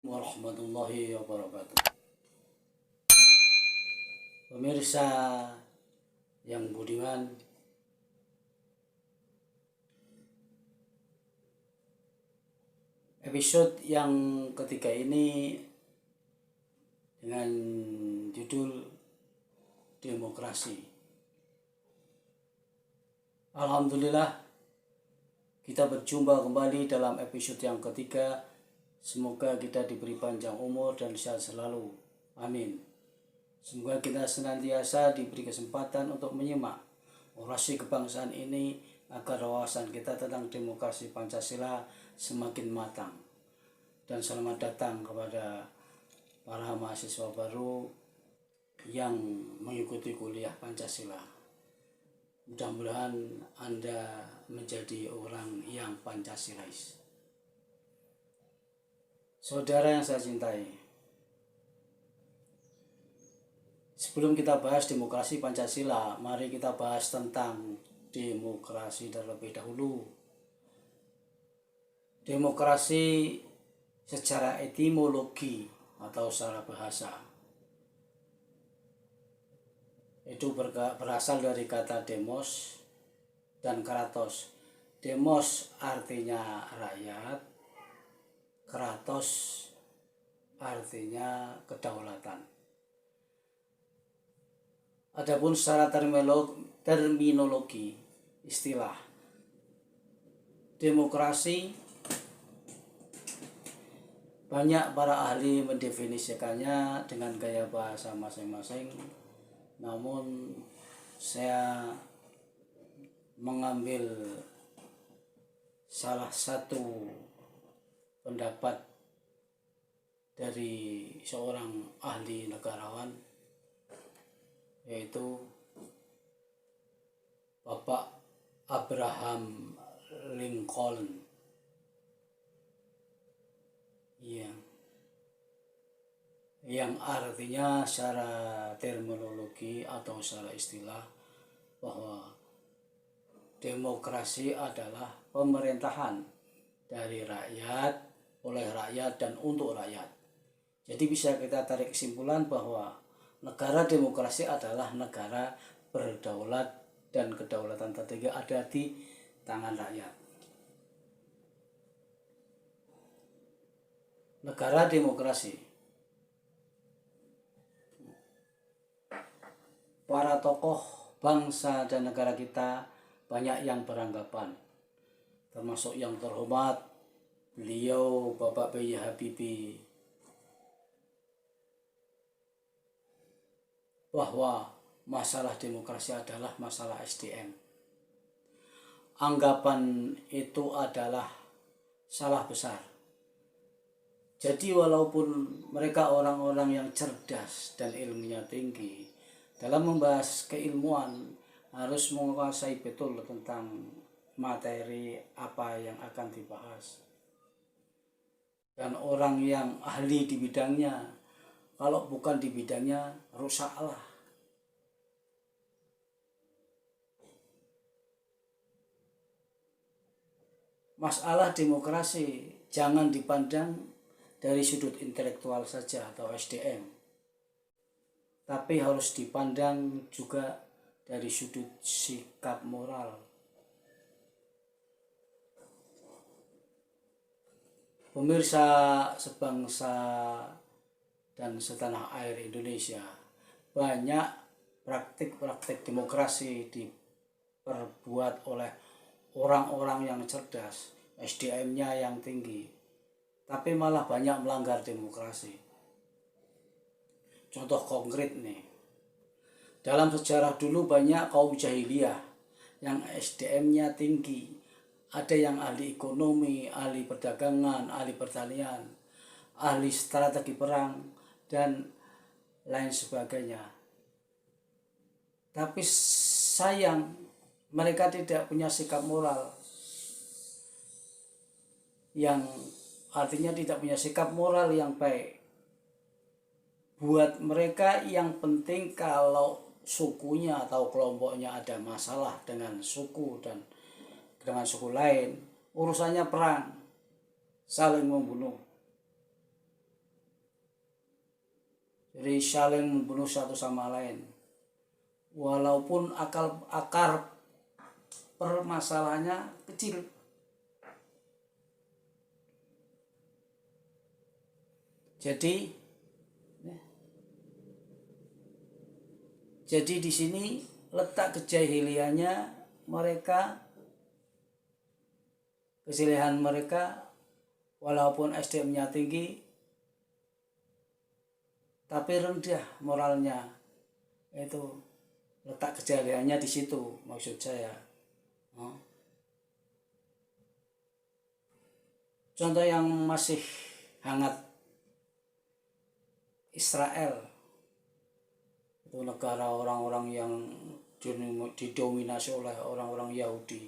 Warahmatullahi wabarakatuh. Pemirsa yang budiman, episode yang ketiga ini dengan judul Demokrasi. Alhamdulillah, kita berjumpa kembali dalam episode yang ketiga. Semoga kita diberi panjang umur dan sehat selalu. Amin. Semoga kita senantiasa diberi kesempatan untuk menyimak orasi kebangsaan ini agar wawasan kita tentang demokrasi Pancasila semakin matang. Dan selamat datang kepada para mahasiswa baru yang mengikuti kuliah Pancasila. Mudah-mudahan Anda menjadi orang yang Pancasilais. Saudara yang saya cintai, sebelum kita bahas demokrasi Pancasila, mari kita bahas tentang demokrasi terlebih dahulu. Demokrasi secara etimologi atau secara bahasa itu berasal dari kata demos dan kratos. Demos artinya rakyat, kratos artinya kedaulatan. Adapun secara terminologi istilah demokrasi, banyak para ahli mendefinisikannya dengan gaya bahasa masing-masing. Namun saya mengambil salah satu pendapat dari seorang ahli negarawan, yaitu Bapak Abraham Lincoln, yang artinya secara terminologi atau secara istilah bahwa demokrasi adalah pemerintahan dari rakyat, oleh rakyat, dan untuk rakyat. Jadi bisa kita tarik kesimpulan bahwa negara demokrasi adalah negara berdaulat dan kedaulatan tertinggi ada di tangan rakyat. Negara demokrasi, para tokoh bangsa dan negara kita banyak yang beranggapan, termasuk yang terhormat beliau Bapak B.J. Habibie, bahwa masalah demokrasi adalah masalah SDM. Anggapan itu adalah salah besar. Jadi walaupun mereka orang-orang yang cerdas dan ilmunya tinggi, dalam membahas keilmuan harus menguasai betul tentang materi apa yang akan dibahas. Dan orang yang ahli di bidangnya, kalau bukan di bidangnya, rusaklah. Masalah demokrasi jangan dipandang dari sudut intelektual saja atau SDM, tapi harus dipandang juga dari sudut sikap moral. Pemirsa sebangsa dan setanah air Indonesia, banyak praktik-praktik demokrasi diperbuat oleh orang-orang yang cerdas, SDM-nya yang tinggi, tapi malah banyak melanggar demokrasi. Contoh konkret nih, dalam sejarah dulu banyak kaum jahiliyah yang SDM-nya tinggi. Ada yang ahli ekonomi, ahli perdagangan, ahli pertanian, ahli strategi perang, dan lain sebagainya. Tapi sayang, mereka tidak punya sikap moral, yang artinya tidak punya sikap moral yang baik. Buat mereka yang penting kalau sukunya atau kelompoknya ada masalah dengan suku dan dengan suku lain, urusannya perang, saling membunuh. Jadi saling membunuh satu sama lain. Walaupun akar permasalahannya kecil. Jadi di sini letak kejahiliannya mereka, kesalehan mereka, walaupun SDM-nya tinggi, tapi rendah moralnya. Itu letak kejahiliannya di situ, maksud saya. Contoh yang masih hangat, Israel. Itu negara orang-orang yang didominasi oleh orang-orang Yahudi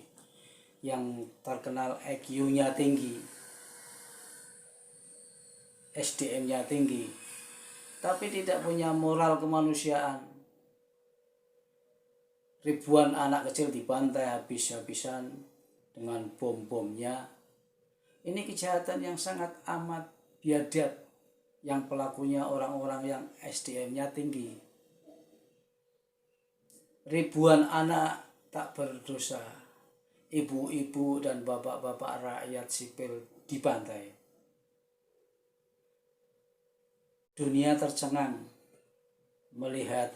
yang terkenal IQ-nya tinggi, SDM-nya tinggi, tapi tidak punya moral kemanusiaan. Ribuan anak kecil dibantai habis-habisan dengan bom-bomnya. Ini kejahatan yang sangat amat biadab, yang pelakunya orang-orang yang SDM-nya tinggi. Ribuan anak tak berdosa, ibu-ibu dan bapak-bapak rakyat sipil dibantai. Dunia tercengang melihat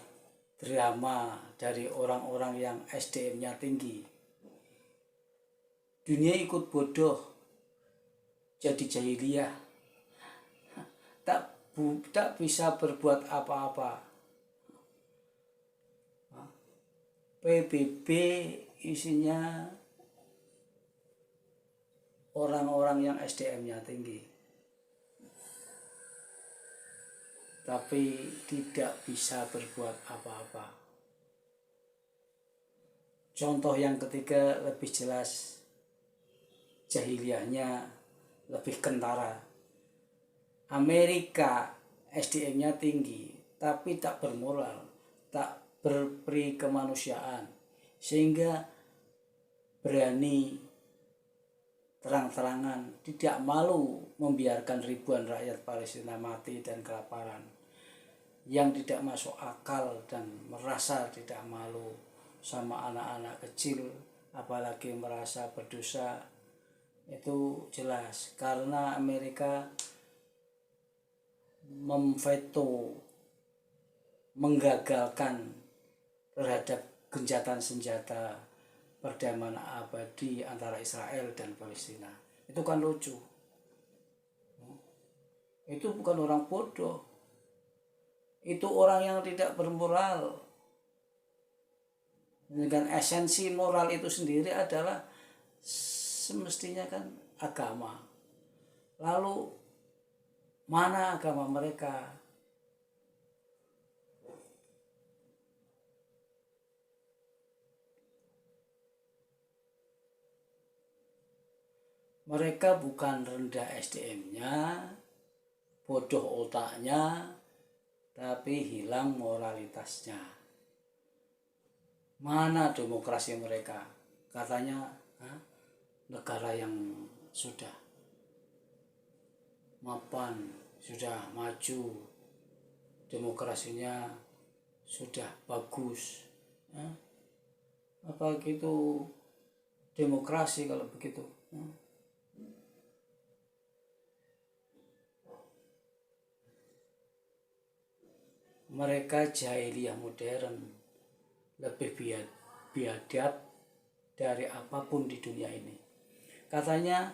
drama dari orang-orang yang SDM-nya tinggi. Dunia ikut bodoh, jadi jahiliyah, tak bisa berbuat apa-apa. PBB isinya orang-orang yang SDM-nya tinggi, tapi tidak bisa berbuat apa-apa. Contoh yang ketiga lebih jelas, jahiliyahnya lebih kentara. Amerika SDM-nya tinggi, tapi tak bermoral, tak berperi kemanusiaan, sehingga berani terang-terangan tidak malu membiarkan ribuan rakyat Palestina mati dan kelaparan. Yang tidak masuk akal dan merasa tidak malu sama anak-anak kecil, apalagi merasa berdosa, itu jelas karena Amerika memveto, menggagalkan terhadap gencatan senjata perdamaian abadi antara Israel dan Palestina. Itu kan lucu. Itu bukan orang bodoh. Itu orang yang tidak bermoral. Dengan esensi moral itu sendiri adalah semestinya kan agama. Lalu mana agama mereka? Mereka bukan rendah SDM-nya, bodoh otaknya, tapi hilang moralitasnya. Mana demokrasi mereka? Katanya negara yang sudah mapan, sudah maju, demokrasinya sudah bagus. Apa gitu demokrasi kalau begitu? Mereka jahiliyah modern, lebih biadab dari apapun di dunia ini. Katanya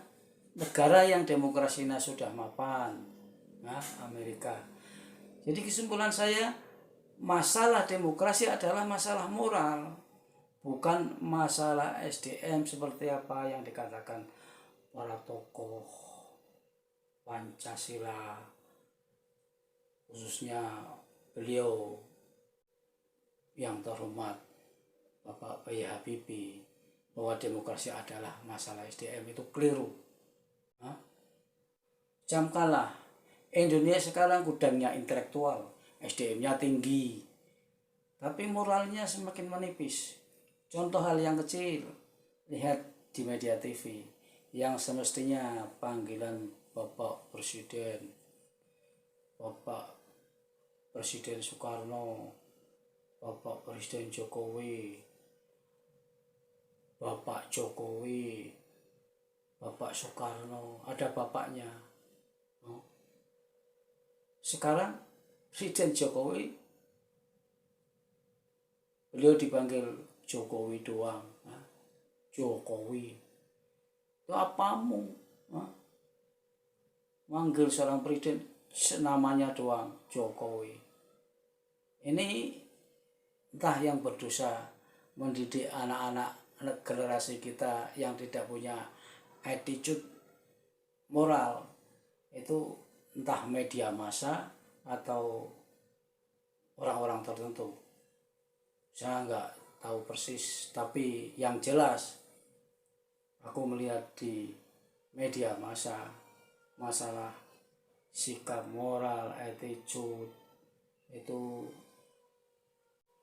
negara yang demokrasinya sudah mapan, Amerika. Jadi kesimpulan saya, masalah demokrasi adalah masalah moral, bukan masalah SDM seperti apa yang dikatakan para tokoh Pancasila, khususnya beliau yang terhormat Bapak B.J. Habibie, bahwa demokrasi adalah masalah SDM. Itu keliru. Camkanlah, Indonesia sekarang gudangnya intelektual, SDM-nya tinggi, tapi moralnya semakin menipis. Contoh hal yang kecil, lihat di media TV, yang semestinya panggilan Bapak Presiden, Bapak Presiden Soekarno, Bapak Presiden Jokowi, Bapak Jokowi, Bapak Soekarno, ada bapaknya. Sekarang Presiden Jokowi, beliau dipanggil Jokowi doang. Jokowi, itu apamu? Manggil seorang presiden namanya doang, Jokowi. Ini entah yang berdosa mendidik anak-anak generasi kita yang tidak punya attitude moral, itu entah media massa atau orang-orang tertentu. Saya nggak tahu persis, tapi yang jelas aku melihat di media massa masalah sikap moral, attitude itu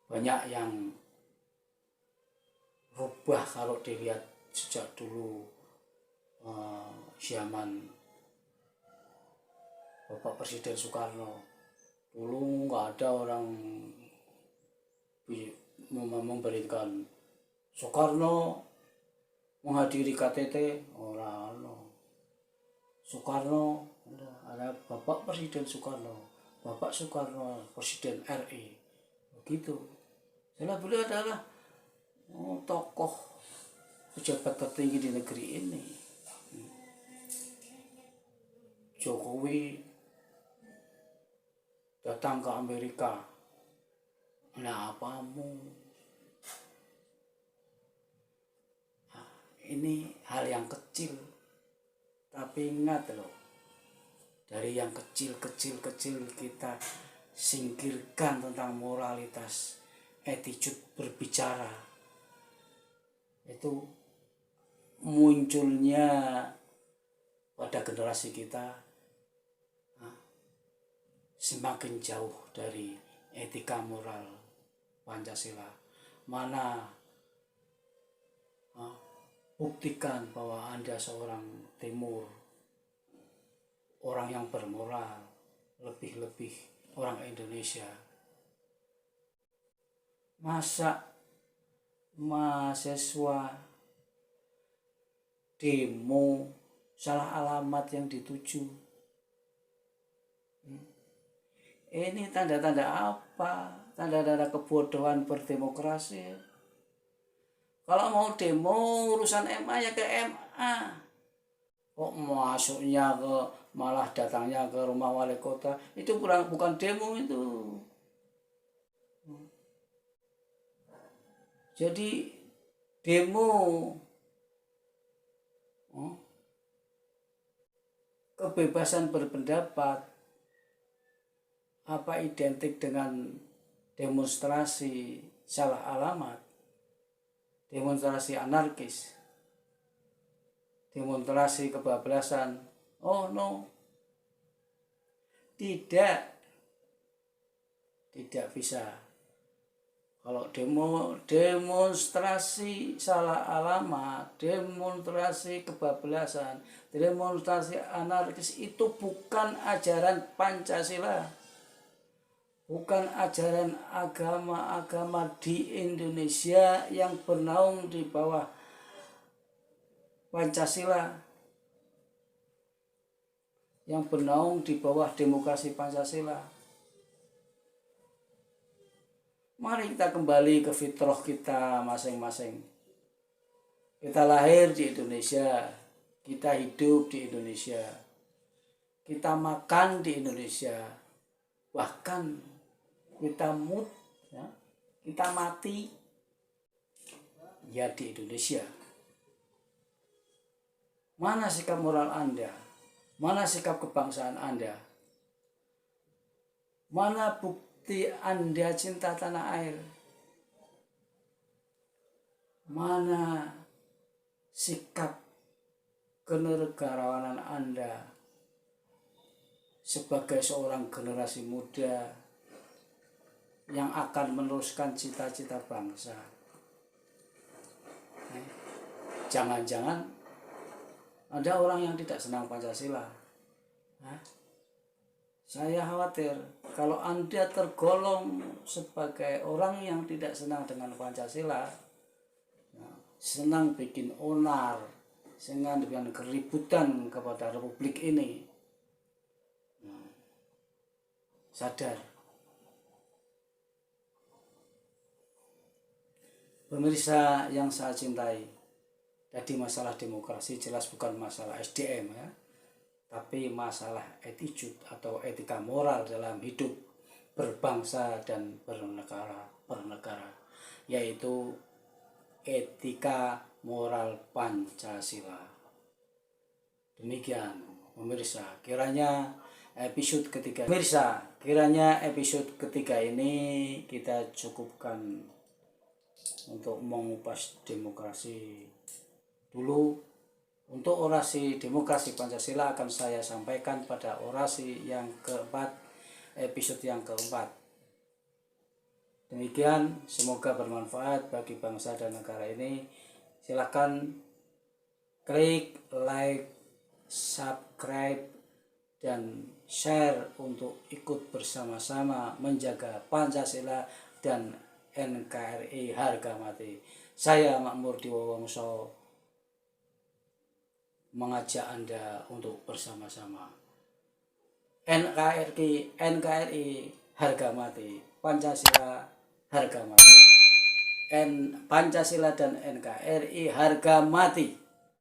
banyak yang rubah kalau dilihat sejak dulu zaman Bapak Presiden Soekarno. Dulu nggak ada orang memberikan Soekarno menghadiri KTT, orang Soekarno ada Bapak Presiden Soekarno, Bapak Soekarno Presiden RI, begitu. Karena beliau adalah tokoh pejabat tertinggi di negeri ini. Jokowi datang ke Amerika, nah apamu? Ini hal yang kecil, tapi ingat loh, dari yang kecil kita singkirkan tentang moralitas, attitude berbicara, itu munculnya pada generasi kita semakin jauh dari etika moral Pancasila. Mana buktikan bahwa Anda seorang Timur, orang yang bermoral, lebih-lebih orang Indonesia. Masa mahasiswa demo salah alamat yang dituju? Ini tanda-tanda apa? Tanda-tanda kebodohan berdemokrasi. Kalau mau demo urusan MA ya ke MA. Kok masuknya malah datangnya ke rumah wali kota? Itu bukan demo itu. Jadi demo kebebasan berpendapat apa identik dengan demonstrasi salah alamat, demonstrasi anarkis, demonstrasi kebablasan? Oh no, tidak bisa. Kalau demonstrasi salah alamat, demonstrasi kebablasan, demonstrasi anarkis itu bukan ajaran Pancasila. Bukan ajaran agama-agama di Indonesia yang bernaung di bawah Pancasila, yang bernaung di bawah demokrasi Pancasila. Mari kita kembali ke fitrah kita masing-masing. Kita lahir di Indonesia, kita hidup di Indonesia, kita makan di Indonesia, bahkan kita kita mati ya di Indonesia. Mana sikap moral Anda? Mana sikap kebangsaan Anda? Mana bukti Anda cinta tanah air? Mana sikap kenegarawanan Anda sebagai seorang generasi muda yang akan meneruskan cita-cita bangsa? Jangan-jangan ada orang yang tidak senang Pancasila. Saya khawatir kalau Anda tergolong sebagai orang yang tidak senang dengan Pancasila, senang bikin onar, senang dengan keributan kepada Republik ini, sadar. Pemirsa yang saya cintai, tadi masalah demokrasi jelas bukan masalah SDM ya, tapi masalah attitude atau etika moral dalam hidup berbangsa dan bernegara, yaitu etika moral Pancasila. Demikian pemirsa, kiranya episode ketiga ini kita cukupkan untuk mengupas demokrasi dulu. Untuk orasi demokrasi Pancasila akan saya sampaikan pada orasi yang keempat, episode yang keempat. Demikian, semoga bermanfaat bagi bangsa dan negara ini. Silakan klik like, subscribe, dan share untuk ikut bersama-sama menjaga Pancasila dan NKRI harga mati. Saya Makmur Diwawongso mengajak Anda untuk bersama-sama. NKRI harga mati, Pancasila harga mati. Pancasila dan NKRI harga mati.